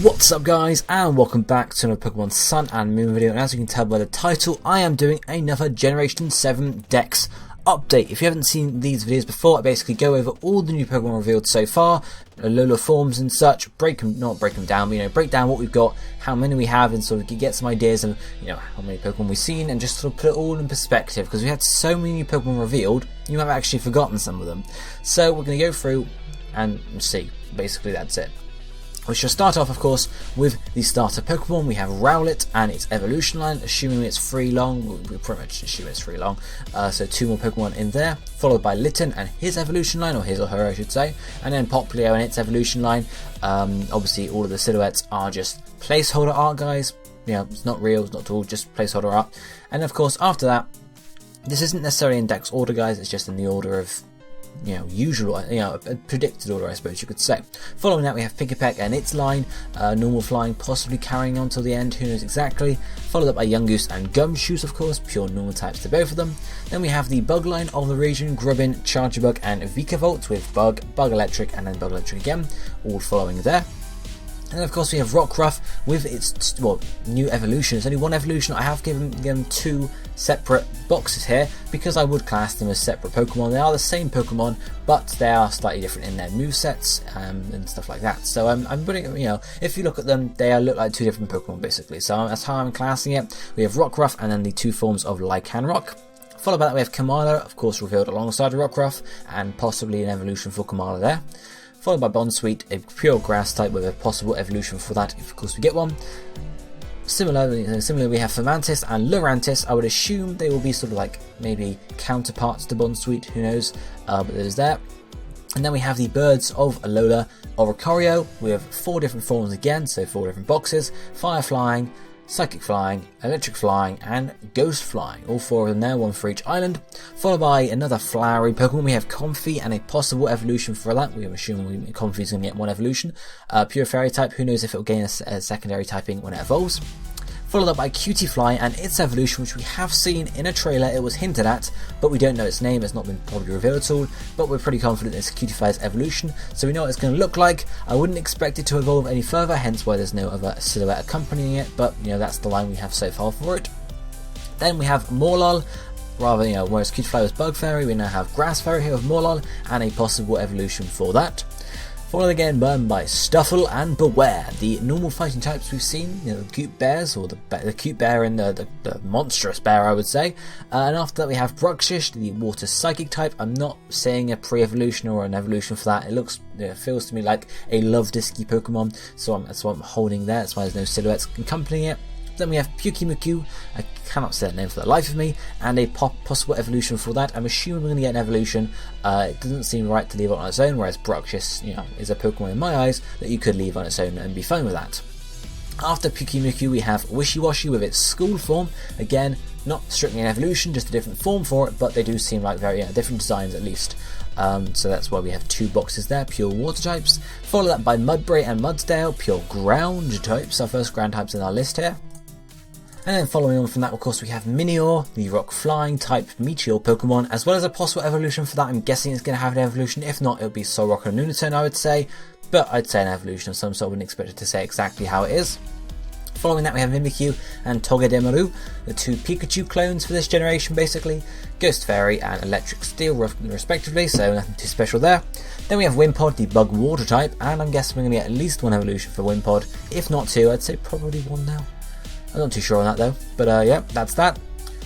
What's up guys, and welcome back to another Pokemon Sun and Moon video, and as you can tell by the title, I am doing another Generation 7 Dex update. If you haven't seen these videos before, I basically go over all the new Pokemon revealed so far, Alola Forms and such, break them down, but break down what we've got, how many we have, and sort of get some ideas of, how many Pokemon we've seen, and just sort of put it all in perspective, because we had so many new Pokemon revealed, you have actually forgotten some of them. So we're going to go through and see. Basically that's it. We shall start off, of course, with the starter Pokemon. We have Rowlet and its evolution line, assuming it's free long. We pretty much assume it's free long. So 2 more Pokemon in there, followed by Litten and his evolution line, or his or her I should say, and then Popplio and its evolution line. Obviously all of the silhouettes are just placeholder art, guys. It's not real, it's not at all, just placeholder art. And of course after that, this isn't necessarily in Dex order, guys, it's just in the order of usual, a predicted order, I suppose you could say. Following that, we have Pikipek and its line, normal flying, possibly carrying on till the end, who knows exactly. Followed up by Yungoos and Gumshoos, of course, pure normal types to both of them. Then we have the bug line of the region, Grubbin, Charjabug, and Vikavolt with Bug, Bug Electric, and then Bug Electric again, all following there. And of course we have Rockruff with its new evolution. It's only one evolution. I have given them 2 separate boxes here because I would class them as separate Pokemon. They are the same Pokemon, but they are slightly different in their movesets and stuff like that. So I'm putting, if you look at them, they look like 2 different Pokemon basically. So that's how I'm classing it. We have Rockruff and then the 2 forms of Lycanroc. Followed by that we have Kamala, of course revealed alongside Rockruff, and possibly an evolution for Kamala there. Followed by Bonsweet, a pure grass type with a possible evolution for that, if of course we get one. Similarly we have Fermantis and Lurantis. I would assume they will be sort of like maybe counterparts to Bonsweet, who knows, but there's that. And then we have the birds of Alola, Oricorio, with 4 different forms again, so 4 different boxes, Fire Flying, Psychic Flying, Electric Flying, and Ghost Flying. All 4 of them there, 1 for each island. Followed by another flowery Pokemon. We have Comfey and a possible evolution for that. We are assuming Comfey's going to get 1 evolution. Pure Fairy type, who knows if it will gain a secondary typing when it evolves. Followed up by Cutiefly and its evolution, which we have seen in a trailer. It was hinted at, but we don't know its name. It's not been probably revealed at all, but we're pretty confident it's Cutiefly's evolution, so we know what it's going to look like. I wouldn't expect it to evolve any further, hence why there's no other silhouette accompanying it, but that's the line we have so far for it. Then we have Morlul. Rather, whereas Cutiefly was Bug Fairy, we now have Grass Fairy here with Morlul, and a possible evolution for that. Followed again by Stuffle and Beware, the normal fighting types we've seen, the cute bears, or the cute bear and the monstrous bear, I would say. And after that we have Bruxish, the water psychic type. I'm not saying a pre-evolution or an evolution for that. It feels to me like a Love-Disky Pokemon, so that's what I'm holding there. That's why there's no silhouettes accompanying it. Then we have Pyukumuku, I cannot say that name for the life of me, and a possible evolution for that. I'm assuming we're going to get an evolution. It doesn't seem right to leave it on its own, whereas Bruxish, is a Pokemon in my eyes that you could leave on its own and be fine with that. After Pyukumuku we have Wishiwashi with its school form. Again, not strictly an evolution, just a different form for it, but they do seem like very different designs at least. So that's why we have 2 boxes there, pure water types. Followed that by Mudbray and Mudsdale, pure ground types, our first ground types in our list here. And then following on from that, of course, we have Minior, the rock flying type Meteor Pokemon, as well as a possible evolution for that. I'm guessing it's going to have an evolution. If not, it'll be Solrock and Lunatone, I would say. But I'd say an evolution of some sort. I wouldn't expect it to say exactly how it is. Following that, we have Mimikyu and Togedemaru, the 2 Pikachu clones for this generation, basically. Ghost Fairy and Electric Steel, respectively, so nothing too special there. Then we have Wimpod, the bug water type, and I'm guessing we're going to get at least 1 evolution for Wimpod. If not 2, I'd say probably 1 now. I'm not too sure on that though, but yeah, that's that.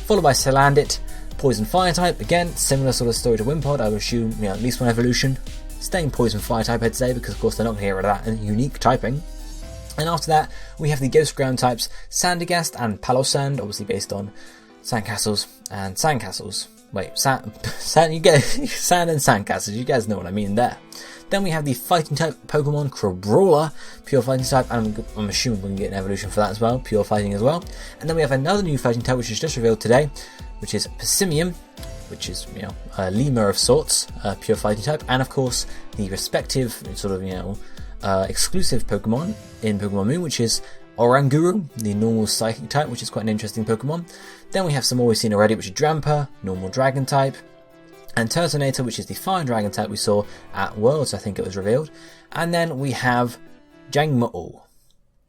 Followed by Salandit, Poison Fire type. Again, similar sort of story to Wimpod. I would assume at least 1 evolution. Staying Poison Fire type, I'd say, because of course they're not going to get rid of that unique typing. And after that, we have the Ghost Ground types Sandygast and Palosand, obviously based on sandcastles and sandcastles. Wait, sand you get sand and sandcastles. You guys know what I mean there. Then we have the fighting type Pokemon Crabrawler, pure fighting type, and I'm assuming we can get an evolution for that as well, pure fighting as well. And then we have another new fighting type which is just revealed today, which is Passimium, which is a lemur of sorts, pure fighting type, and of course the respective sort of exclusive Pokemon in Pokemon Moon, which is Oranguru, the normal psychic type, which is quite an interesting Pokemon. Then we have some more we've seen already, which is Drampa, normal dragon type, and Turtonator, which is the fire dragon type we saw at Worlds, I think it was revealed. And then we have Jangmo-o,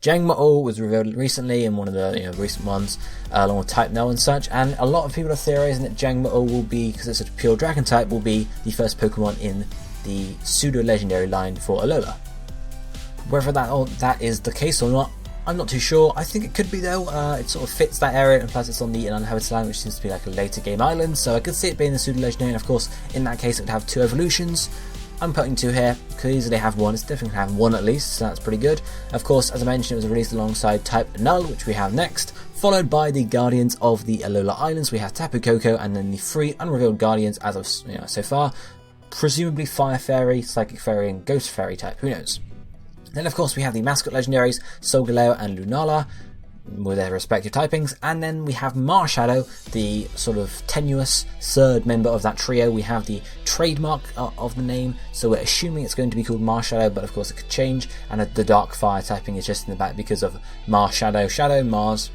Gen was revealed recently in one of the recent ones, along with Type Null and such, and a lot of people are theorizing that Gen will be, because it's a pure Dragon type, will be the first Pokemon in the pseudo-legendary line for Alola. Whether that is the case or not, I'm not too sure. I think it could be though. It sort of fits that area, and plus it's on the uninhabited line, which seems to be like a later game island, so I could see it being the pseudo-legendary, and of course in that case it would have 2 evolutions. I'm putting 2 here, could easily have 1, it's definitely going to have 1 at least, so that's pretty good. Of course, as I mentioned, it was released alongside Type Null, which we have next, followed by the Guardians of the Alola Islands. We have Tapu Koko, and then the 3 unrevealed Guardians as of so far, presumably Fire Fairy, Psychic Fairy, and Ghost Fairy type, who knows. Then of course we have the mascot legendaries, Solgaleo and Lunala, with their respective typings, and then we have Marshadow, the sort of tenuous third member of that trio. We have the trademark of the name, so we're assuming it's going to be called Marshadow, but of course it could change, and the dark fire typing is just in the back because of Marshadow, Shadow, Mars.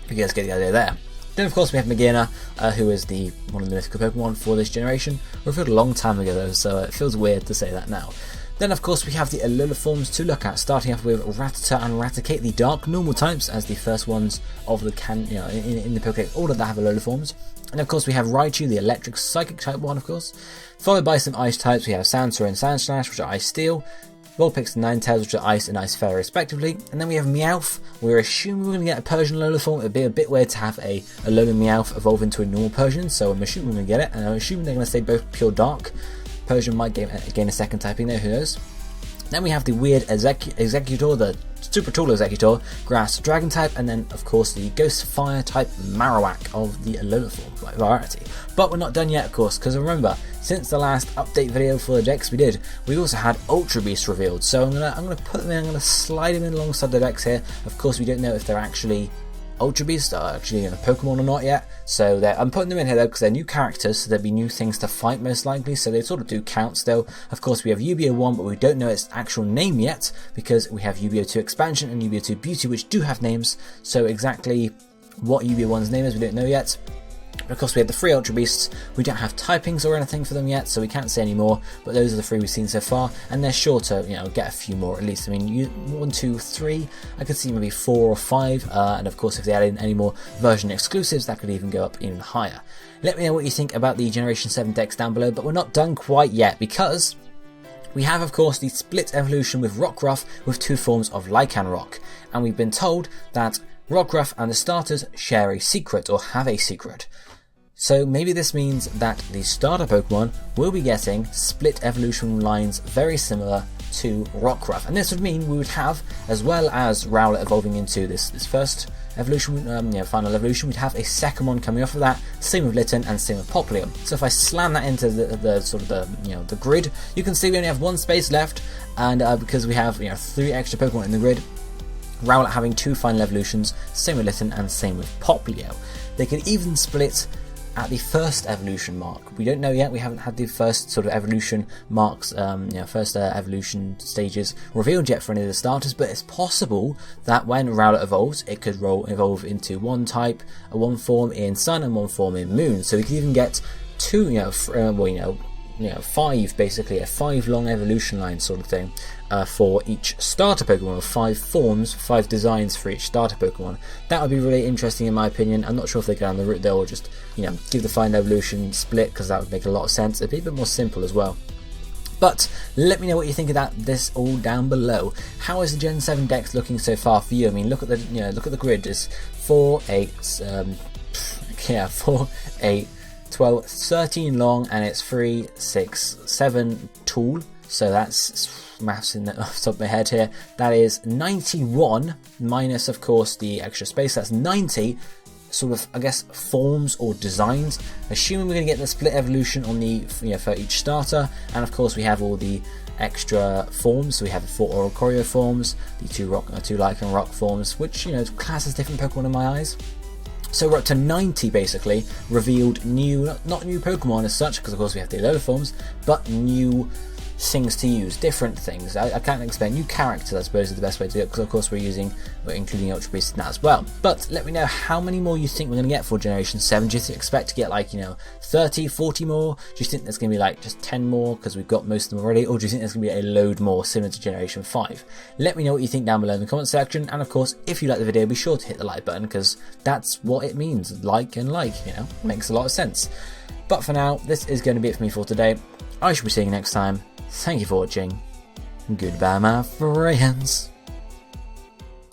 You guys get the idea there. Then of course we have Magearna, who is one of the mythical Pokemon for this generation. Revealed a long time ago though, so it feels weird to say that now. Then of course we have the Alola Forms to look at, starting off with Rattata and Raticate, the dark normal types, as the first ones of the in the Pokédex order that have Alola Forms. And of course we have Raichu, the electric psychic type one, of course, followed by some ice types. We have Sansor and Sandslash, which are ice steel, Vulpix and Ninetales, which are ice and ice fairy respectively, and then we have Meowth. We're assuming we're going to get a Persian Alola form. It would be a bit weird to have a Alola Meowth evolve into a normal Persian, so I'm assuming we're going to get it, and I'm assuming they're going to stay both pure dark. Persian might gain a second typing there, who knows. Then we have the weird Executor, the super tall Executor, Grass Dragon type, and then of course the Ghost Fire type Marowak of the Alola form variety. But we're not done yet, of course, because remember, since the last update video for the Dex we also had Ultra Beast revealed. So I'm gonna put them in, I'm gonna slide them in alongside the Dex here. Of course, we don't know if they're actually Ultra Beasts are actually in a Pokemon or not yet, so I'm putting them in here though because they're new characters, so there'll be new things to fight most likely, so they sort of do count still. Of course we have Yu-Gi-Oh 1, but we don't know its actual name yet because we have Yu-Gi-Oh 2 Expansion and Yu-Gi-Oh 2 Beauty, which do have names, so exactly what Yu-Gi-Oh 1's name is we don't know yet. Of course we have the 3 Ultra Beasts. We don't have typings or anything for them yet, so we can't say any more, but those are the 3 we've seen so far, and they're sure to get a few more at least. I mean, 1, 2, 3, I could see maybe 4 or 5, and of course if they add in any more version exclusives, that could even go up even higher. Let me know what you think about the Generation 7 Dex down below, but we're not done quite yet, because we have of course the split evolution with Rockruff with 2 forms of Lycan Rock, and we've been told that Rockruff and the starters share a secret, or have a secret. So maybe this means that the starter Pokemon will be getting split evolution lines very similar to Rockruff, and this would mean we would have, as well as Rowlet evolving into this first evolution, final evolution, we'd have a second one coming off of that. Same with Litten and same with Popplio. So if I slam that into the sort of the grid, you can see we only have 1 space left, and because we have 3 extra Pokemon in the grid, Rowlet having 2 final evolutions, same with Litten and same with Popplio. They could even split at the first evolution mark. We don't know yet, we haven't had the first sort of evolution marks, first evolution stages revealed yet for any of the starters, but it's possible that when Rowlet evolves, it could evolve into 1 type, 1 form in Sun and 1 form in Moon, so we could even get 2, 5 basically, a 5 long evolution line sort of thing for each starter Pokemon, or 5 forms, 5 designs for each starter Pokemon. That would be really interesting in my opinion. I'm not sure if they go down the route there or just give the final evolution split, because that would make a lot of sense. It'd be a bit more simple as well. But let me know what you think of this all down below. How is the Gen 7 Dex looking so far for you? I mean, look at the grid. It's 4, 8, 12, 13 long, and it's 3, 6, 7 tall. So that's maths in the off the top of my head here. That is 91 minus, of course, the extra space. That's 90 sort of, I guess, forms or designs. Assuming we're going to get the split evolution on the for each starter, and of course we have all the extra forms. So we have the 4 Oricorio forms, the 2 Lycan Rock forms, which class as different Pokemon in my eyes. So we're up to 90 basically revealed new, not new Pokemon as such, because of course we have the Alola forms, but new things to use, different things. I can't explain. New characters, I suppose, is the best way to do it, because of course we're including Ultra Beasts in that as well. But let me know how many more you think we're going to get for Generation 7. Do you expect to get like, 30, 40 more? Do you think there's going to be like just 10 more because we've got most of them already? Or do you think there's going to be a load more similar to Generation 5? Let me know what you think down below in the comment section. And of course, if you like the video, be sure to hit the like button, because that's what it means. Like and like, makes a lot of sense. But for now, this is going to be it for me for today. I shall be seeing you next time. Thank you for watching. Goodbye, my friends.